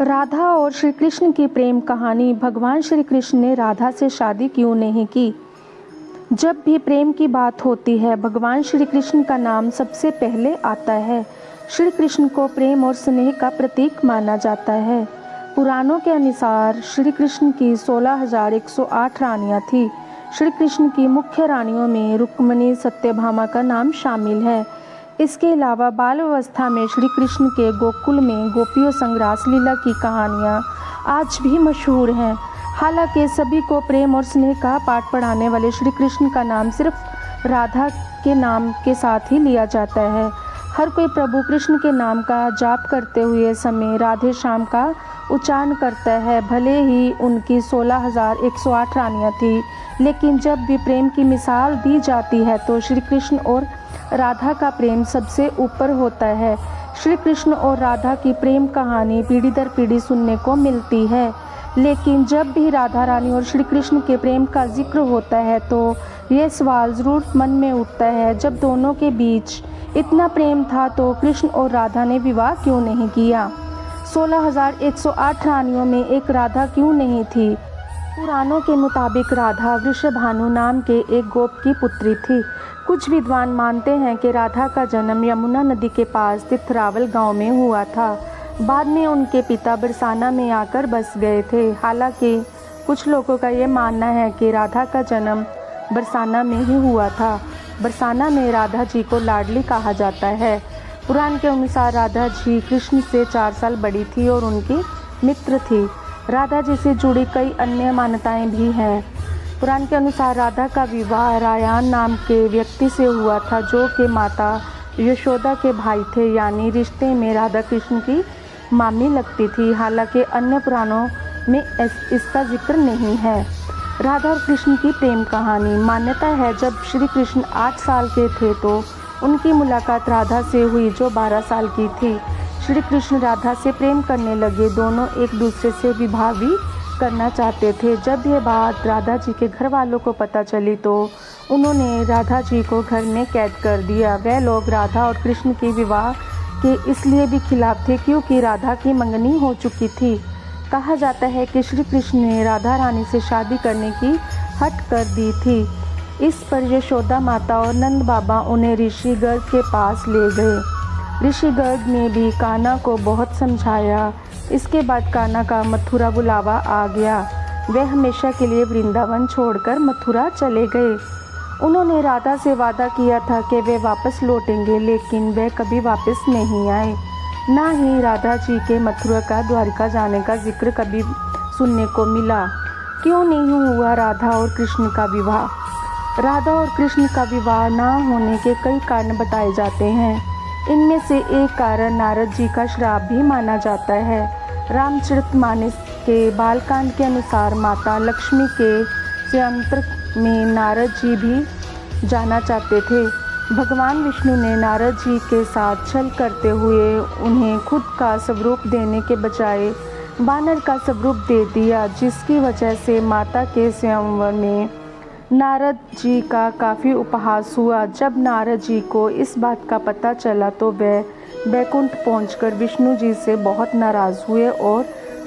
राधा और श्री कृष्ण की प्रेम कहानी। भगवान श्री कृष्ण ने राधा से शादी क्यों नहीं की? जब भी प्रेम की बात होती है, भगवान श्री कृष्ण का नाम सबसे पहले आता है। श्री कृष्ण को प्रेम और स्नेह का प्रतीक माना जाता है। पुराणों के अनुसार श्री कृष्ण की 16,108 रानियां थीं। श्री कृष्ण की मुख्य रानियों में रुक्मिणी, सत्यभामा का नाम शामिल है। इसके अलावा बाल अवस्था में श्री कृष्ण के गोकुल में गोपियों संग रासलीला की कहानियाँ आज भी मशहूर हैं। हालांकि सभी को प्रेम और स्नेह का पाठ पढ़ाने वाले श्री कृष्ण का नाम सिर्फ राधा के नाम के साथ ही लिया जाता है। हर कोई प्रभु कृष्ण के नाम का जाप करते हुए समय राधे श्याम का उच्चारण करता है। भले ही उनकी 16,108 रानियाँ थी, लेकिन जब भी प्रेम की मिसाल दी जाती है तो श्री कृष्ण और राधा का प्रेम सबसे ऊपर होता है। श्री कृष्ण और राधा की प्रेम कहानी पीढ़ी दर पीढ़ी सुनने को मिलती है, लेकिन जब भी राधा रानी और श्री कृष्ण के प्रेम का जिक्र होता है तो यह सवाल ज़रूर मन में उठता है, जब दोनों के बीच इतना प्रेम था तो कृष्ण और राधा ने विवाह क्यों नहीं किया? 16,108 रानियों में एक राधा क्यों नहीं थी? पुराणों के मुताबिक राधा वृषभानु नाम के एक गोप की पुत्री थी। कुछ विद्वान मानते हैं कि राधा का जन्म यमुना नदी के पास तिथरावल गांव में हुआ था। बाद में उनके पिता बरसाना में आकर बस गए थे। हालांकि कुछ लोगों का ये मानना है कि राधा का जन्म बरसाना में ही हुआ था। बरसाना में राधा जी को लाडली कहा जाता है। पुराण के अनुसार राधा जी कृष्ण से 4 साल बड़ी थी और उनकी मित्र थी। राधा जी से जुड़ी कई अन्य मान्यताएं भी हैं। पुराण के अनुसार राधा का विवाह रायान नाम के व्यक्ति से हुआ था, जो कि माता यशोदा के भाई थे, यानी रिश्ते में राधा कृष्ण की मामी लगती थी। हालांकि अन्य पुराणों में इसका जिक्र नहीं है। राधा और कृष्ण की प्रेम कहानी। मान्यता है जब श्री कृष्ण 8 साल के थे तो उनकी मुलाकात राधा से हुई, जो 12 साल की थी। श्री कृष्ण राधा से प्रेम करने लगे। दोनों एक दूसरे से विवाह भी करना चाहते थे। जब यह बात राधा जी के घर वालों को पता चली तो उन्होंने राधा जी को घर में कैद कर दिया। वह लोग राधा और कृष्ण के विवाह के इसलिए भी खिलाफ थे क्योंकि राधा की मंगनी हो चुकी थी। कहा जाता है कि श्री कृष्ण ने राधा रानी से शादी करने की हट कर दी थी। इस पर यशोदा माता और नंद बाबा उन्हें ऋषि गर्ग के पास ले गए। ऋषि गर्ग ने भी कान्हा को बहुत समझाया। इसके बाद कान्हा का मथुरा बुलावा आ गया। वे हमेशा के लिए वृंदावन छोड़कर मथुरा चले गए। उन्होंने राधा से वादा किया था कि वे वापस लौटेंगे, लेकिन वे कभी वापस नहीं आए। ना ही राधा जी के मथुरा का द्वारिका जाने का जिक्र कभी सुनने को मिला। क्यों नहीं हुआ राधा और कृष्ण का विवाह? राधा और कृष्ण का विवाह ना होने के कई कारण बताए जाते हैं। इनमें से एक कारण नारद जी का श्राप भी माना जाता है। रामचरितमानस के बालकांड के अनुसार माता लक्ष्मी के षड्यंत्र में नारद जी भी जाना चाहते थे। भगवान विष्णु ने नारद जी के साथ छल करते हुए उन्हें खुद का स्वरूप देने के बजाय बानर का स्वरूप दे दिया, जिसकी वजह से माता के स्वयंवर में नारद जी का काफ़ी उपहास हुआ। जब नारद जी को इस बात का पता चला तो वह बैकुंठ पहुंचकर विष्णु जी से बहुत नाराज़ हुए और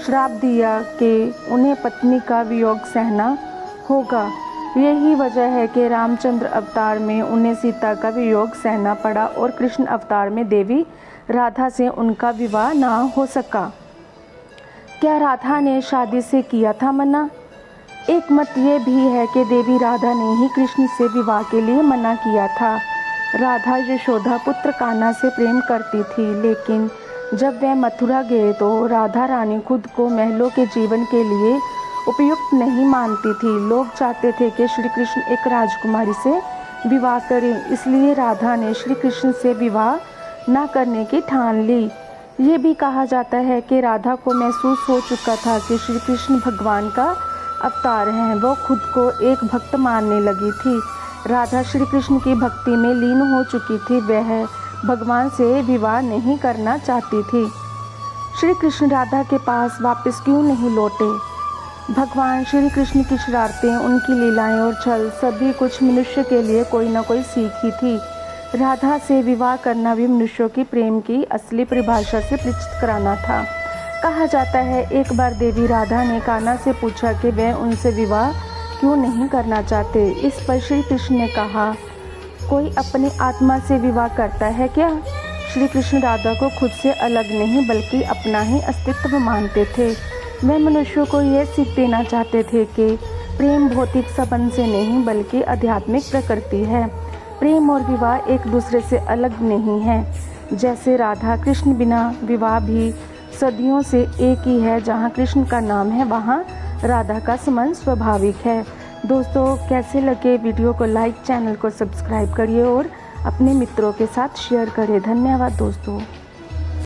श्राप दिया कि उन्हें पत्नी का वियोग सहना होगा। यही वजह है कि रामचंद्र अवतार में उन्हें सीता का वियोग सहना पड़ा और कृष्ण अवतार में देवी राधा से उनका विवाह ना हो सका। क्या राधा ने शादी से किया था मना? एक मत ये भी है कि देवी राधा ने ही कृष्ण से विवाह के लिए मना किया था। राधा यशोदा पुत्र कान्हा से प्रेम करती थी, लेकिन जब वह मथुरा गए तो राधा रानी खुद को महलों के जीवन के लिए उपयुक्त नहीं मानती थी। लोग चाहते थे कि श्री कृष्ण एक राजकुमारी से विवाह करें, इसलिए राधा ने श्री कृष्ण से विवाह न करने की ठान ली। ये भी कहा जाता है कि राधा को महसूस हो चुका था कि श्री कृष्ण भगवान का अवतार हैं। वो खुद को एक भक्त मानने लगी थी। राधा श्री कृष्ण की भक्ति में लीन हो चुकी थी। वह भगवान से विवाह नहीं करना चाहती थी। श्री कृष्ण राधा के पास वापस क्यों नहीं लौटे? भगवान श्री कृष्ण की शरारतें, उनकी लीलाएं और छल सभी कुछ मनुष्य के लिए कोई ना कोई सीख ही थी। राधा से विवाह करना भी मनुष्यों की प्रेम की असली परिभाषा से परिचित कराना था। कहा जाता है एक बार देवी राधा ने कान्हा से पूछा कि वह उनसे विवाह क्यों नहीं करना चाहते। इस पर श्री कृष्ण ने कहा, कोई अपनी आत्मा से विवाह करता है क्या? श्री कृष्ण राधा को खुद से अलग नहीं बल्कि अपना ही अस्तित्व मानते थे। वे मनुष्यों को यह सीख देना चाहते थे कि प्रेम भौतिक संबंध से नहीं बल्कि आध्यात्मिक प्रकृति है। प्रेम और विवाह एक दूसरे से अलग नहीं है। जैसे राधा कृष्ण बिना विवाह भी सदियों से एक ही है। जहाँ कृष्ण का नाम है वहाँ राधा का संबंध स्वाभाविक है। दोस्तों, कैसे लगे वीडियो को लाइक, चैनल को सब्सक्राइब करिए और अपने मित्रों के साथ शेयर करें। धन्यवाद दोस्तों।